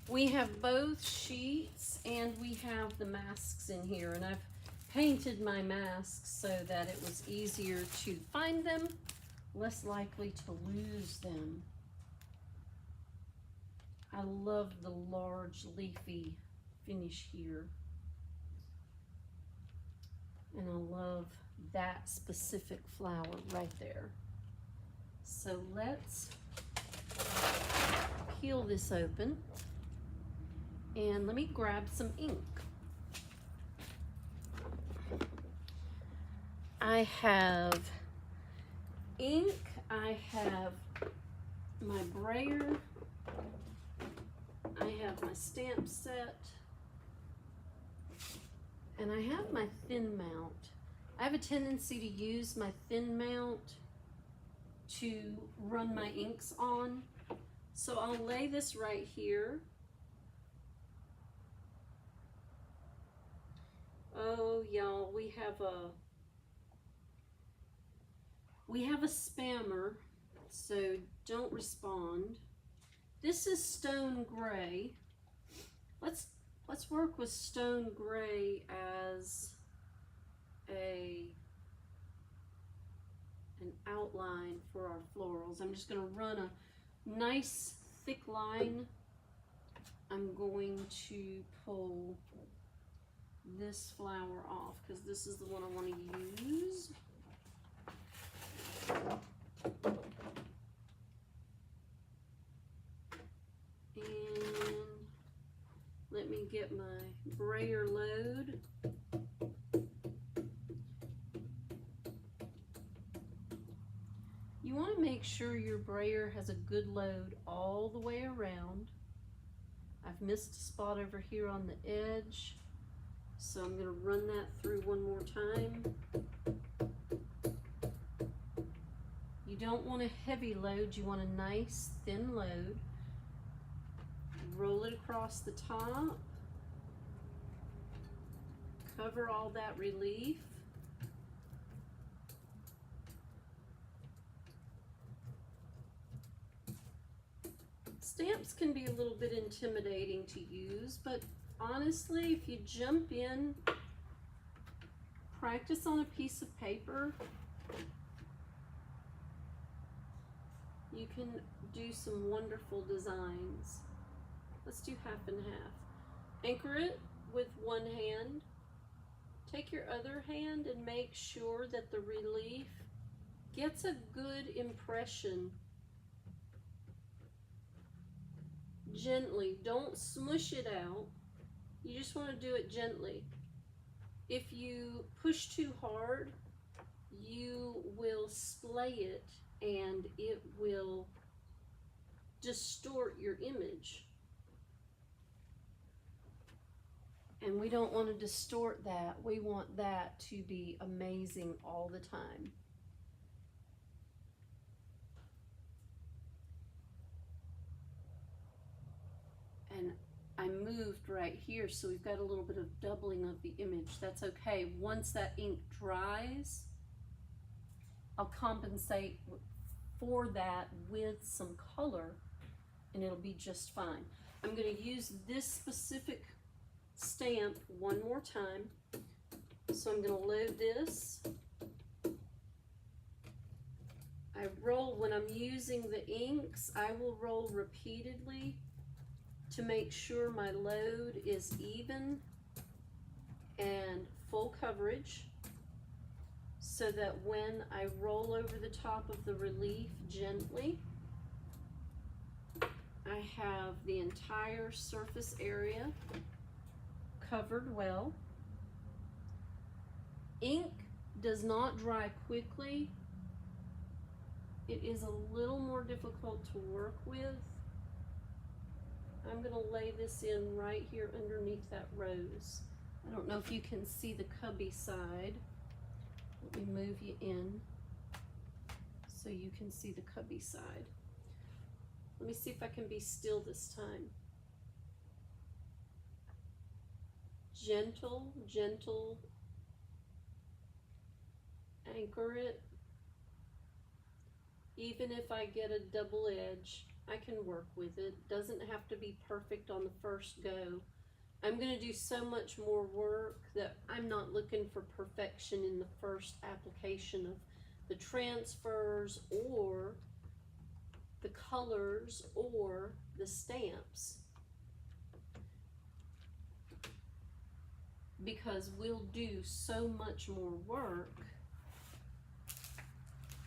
we have both sheets and we have the masks in here, and I've painted my masks so that it was easier to find them, less likely to lose them. I love the large leafy finish here. And I love that specific flower right there. So let's peel this open and let me grab some ink. I have ink, I have my brayer, I have my stamp set, and I have my thin mount. I have a tendency to use my thin mount to run my inks on. So I'll lay this right here. Oh, y'all, we have a spammer, so don't respond. This is Stone Gray. Let's work with Stone Gray as an outline for our florals. I'm just going to run a nice thick line. I'm going to pull this flower off because this is the one I want to use. And let me get my brayer load. You want to make sure your brayer has a good load all the way around. I've missed a spot over here on the edge, so I'm going to run that through one more time. You don't want a heavy load, you want a nice thin load. Roll it across the top. Cover all that relief. Stamps can be a little bit intimidating to use, but honestly, if you jump in, practice on a piece of paper, you can do some wonderful designs. Let's do half and half. Anchor it with one hand. Take your other hand and make sure that the relief gets a good impression. Gently, don't smush it out. You just want to do it gently. If you push too hard, you will splay it and it will distort your image. And we don't want to distort that. We want that to be amazing all the time. And I moved right here, so we've got a little bit of doubling of the image. That's okay. Once that ink dries, I'll compensate for that with some color, and it'll be just fine. I'm going to use this specific stamp one more time. So I'm going to load this. I roll, when I'm using the inks, I will roll repeatedly to make sure my load is even and full coverage, so that when I roll over the top of the relief gently, I have the entire surface area covered well. Ink does not dry quickly. It is a little more difficult to work with. I'm going to lay this in right here underneath that rose. I don't know if you can see the cubby side. Let me move you in so you can see the cubby side. Let me see if I can be still this time. Gentle, gentle, anchor it. Even if I get a double edge, I can work with it. Doesn't have to be perfect on the first go. I'm going to do so much more work that I'm not looking for perfection in the first application of the transfers or the colors or the stamps, because we'll do so much more work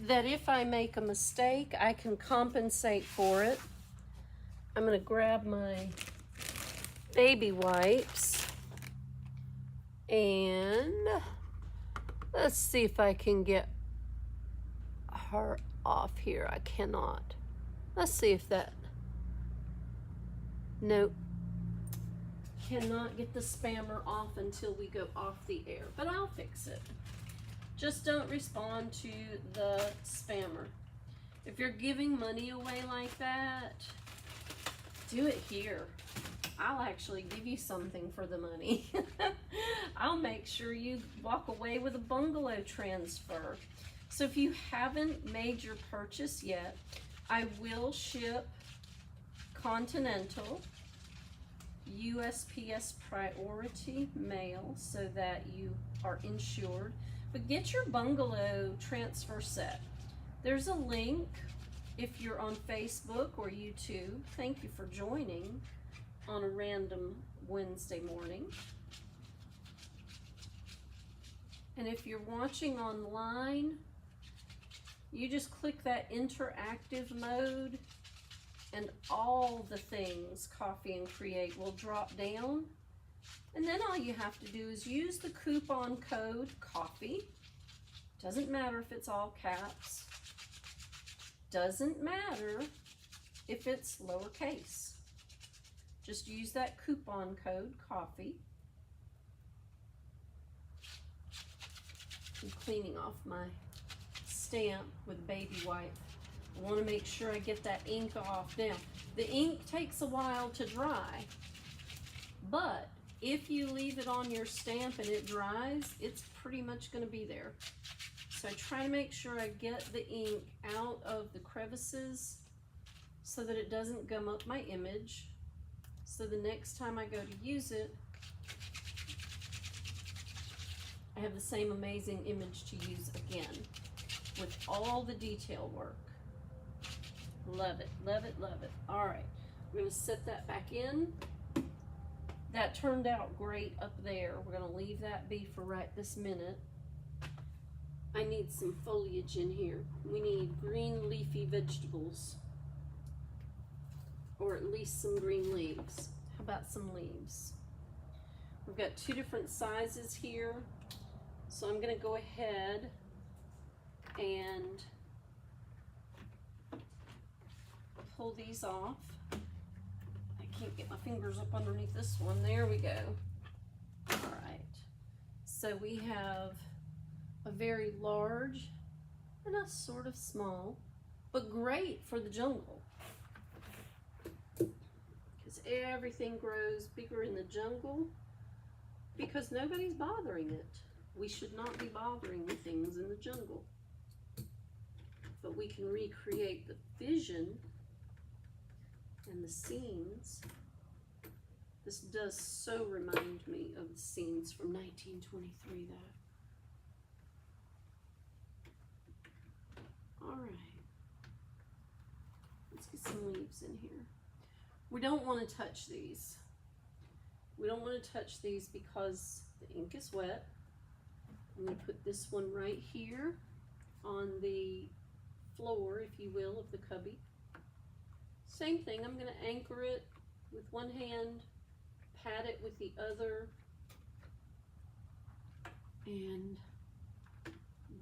that if I make a mistake, I can compensate for it. I'm going to grab my baby wipes and let's see if I can get her off here. I cannot. Let's see if that, nope. Cannot get the spammer off until we go off the air, but I'll fix it. Just don't respond to the spammer. If you're giving money away like that, do it here. I'll actually give you something for the money. I'll make sure you walk away with a bungalow transfer. So if you haven't made your purchase yet, I will ship Continental USPS priority mail so that you are insured. But get your bungalow transfer set. There's a link if you're on Facebook or YouTube. Thank you for joining on a random Wednesday morning. And if you're watching online, you just click that interactive mode and all the things Coffee and Create will drop down. And then all you have to do is use the coupon code COFFEE. Doesn't matter if it's all caps. Doesn't matter if it's lowercase. Just use that coupon code COFFEE. I'm cleaning off my stamp with baby wipe. I want to make sure I get that ink off. Now, the ink takes a while to dry, but if you leave it on your stamp and it dries, it's pretty much going to be there. So I try to make sure I get the ink out of the crevices so that it doesn't gum up my image. So the next time I go to use it, I have the same amazing image to use again with all the detail work. Love it, love it, love it. All right, we're going to set that back in. That turned out great up there. We're going to leave that be for right this minute. I need some foliage in here. We need green leafy vegetables, or at least some green leaves. How about some leaves? We've got two different sizes here, so I'm going to go ahead and pull these off. I can't get my fingers up underneath this one. There we go. So we have a very large and a sort of small, but great for the jungle. Because everything grows bigger in the jungle because nobody's bothering it. We should not be bothering the things in the jungle. But we can recreate the vision and the scenes. This does so remind me of the scenes from 1923 though. All right, let's get some leaves in here. We don't want to touch these. We don't want to touch these because the ink is wet. I'm going to put this one right here on the floor, if you will, of the cubby. Same thing, I'm going to anchor it with one hand, pat it with the other, and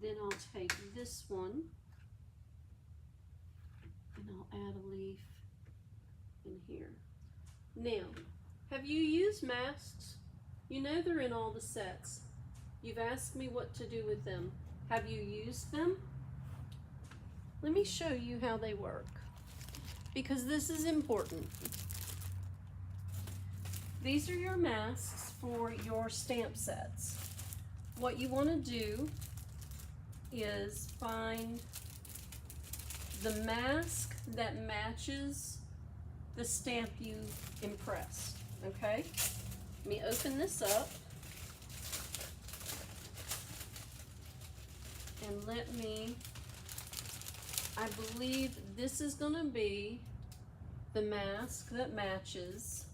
then I'll take this one and I'll add a leaf in here. Now, have you used masks? You know they're in all the sets. You've asked me what to do with them. Have you used them? Let me show you how they work, because this is important. These are your masks for your stamp sets. What you want to do is find the mask that matches the stamp you impressed, okay? Let me open this up and I believe this is going to be the mask that matches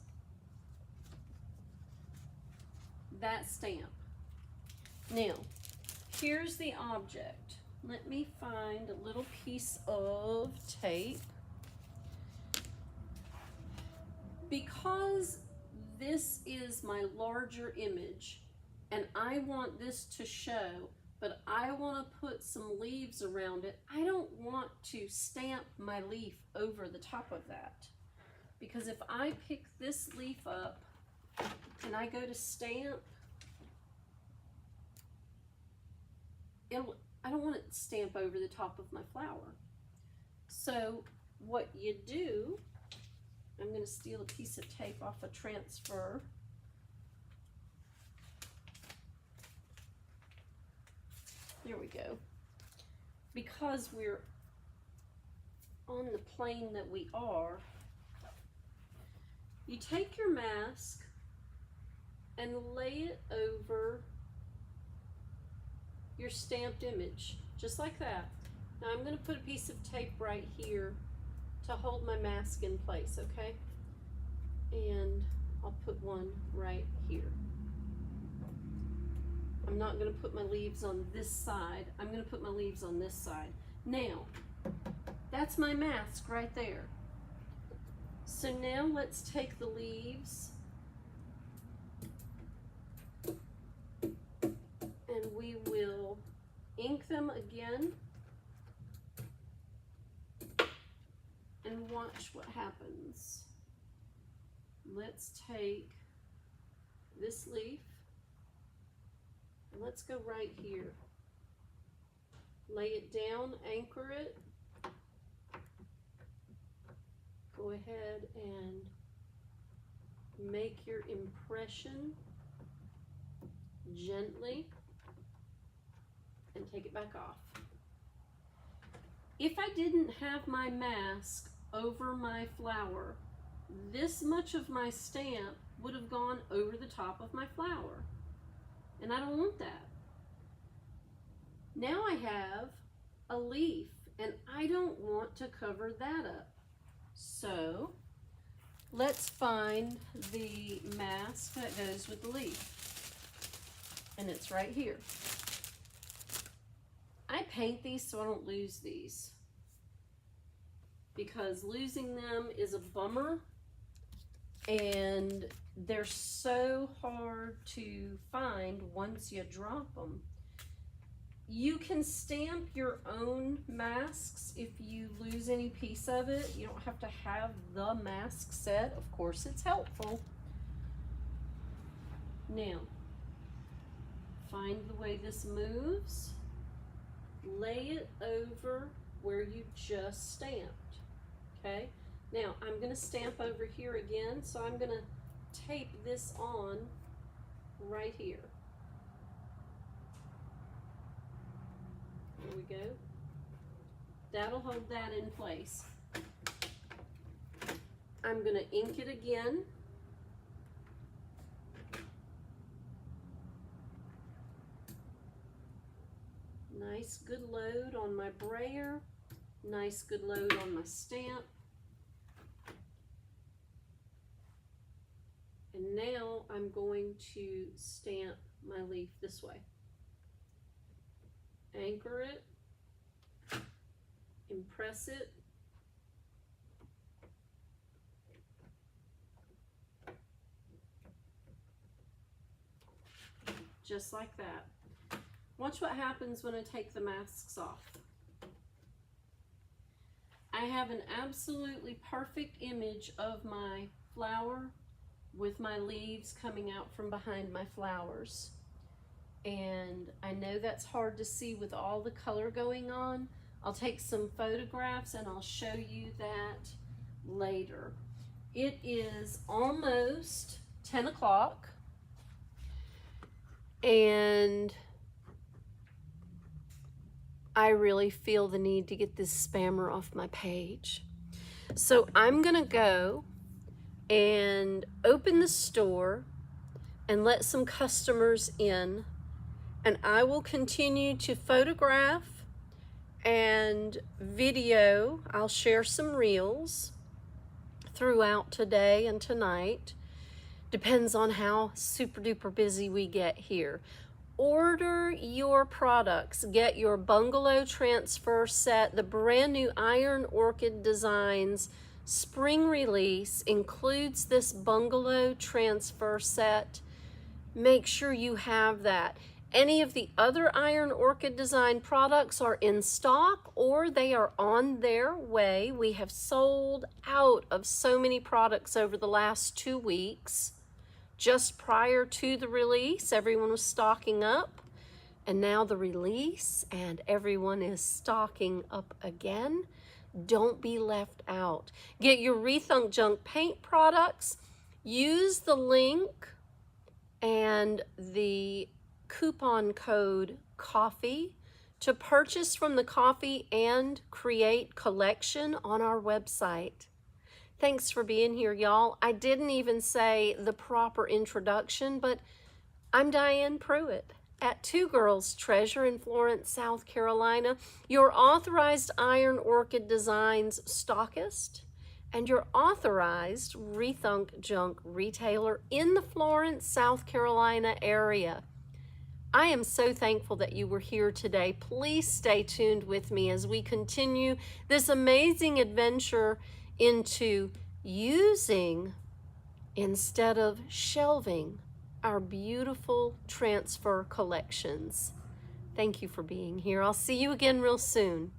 that stamp. Now, here's the object. Let me find a little piece of tape. Because this is my larger image and I want this to show, but I want to put some leaves around it, I don't want to stamp my leaf over the top of that. Because if I pick this leaf up and I go to stamp, I don't want it to stamp over the top of my flower. So what you do, I'm going to steal a piece of tape off a transfer. There we go. Because we're on the plane that we are, you take your mask and lay it over your stamped image, just like that. Now I'm going to put a piece of tape right here to hold my mask in place, okay? And I'll put one right here. I'm not going to put my leaves on this side. I'm going to put my leaves on this side. Now, that's my mask right there. So now let's take the leaves and we will ink them again and watch what happens. Let's take this leaf and let's go right here. Lay it down, anchor it. Go ahead and make your impression gently and take it back off. If I didn't have my mask over my flower, this much of my stamp would have gone over the top of my flower. And I don't want that. Now I have a leaf and I don't want to cover that up. So let's find the mask that goes with the leaf. And it's right here. I paint these so I don't lose these, because losing them is a bummer and they're so hard to find once you drop them. You can stamp your own masks if you lose any piece of it. You don't have to have the mask set. Of course, it's helpful. Now, Find the way this moves. Lay it over where you just stamped. Okay? Now, I'm going to stamp over here again, so I'm going to tape this on right here. There we go. That'll hold that in place. I'm going to ink it again. Nice good load on my brayer. Nice good load on my stamp. And now I'm going to stamp my leaf this way. Anchor it. Impress it. Just like that. Watch what happens when I take the masks off. I have an absolutely perfect image of my flower with my leaves coming out from behind my flowers. And I know that's hard to see with all the color going on. I'll take some photographs and I'll show you that later. It is almost 10 o'clock and I really feel the need to get this spammer off my page. So I'm gonna go and open the store and let some customers in, and I will continue to photograph and video. I'll share some reels throughout today and tonight. Depends on how super duper busy we get here. Order your products. Get your bungalow transfer set. The brand new Iron Orchid Designs spring release includes this bungalow transfer set. Make sure you have that. Any of the other Iron Orchid Design products are in stock or they are on their way. We have sold out of so many products over the last 2 weeks. Just prior to the release, everyone was stocking up, and now the release and everyone is stocking up again. Don't be left out. Get your Rethunk Junk paint products. Use the link and the coupon code COFFEE to purchase from the Coffee and Create collection on our website. Thanks for being here, y'all. I didn't even say the proper introduction, but I'm Diane Pruitt at Two Girls Treasure in Florence, South Carolina, your authorized Iron Orchid Designs stockist and your authorized Rethunk Junk retailer in the Florence, South Carolina area. I am so thankful that you were here today. Please stay tuned with me as we continue this amazing adventure into using instead of shelving our beautiful transfer collections. Thank you for being here. I'll see you again real soon.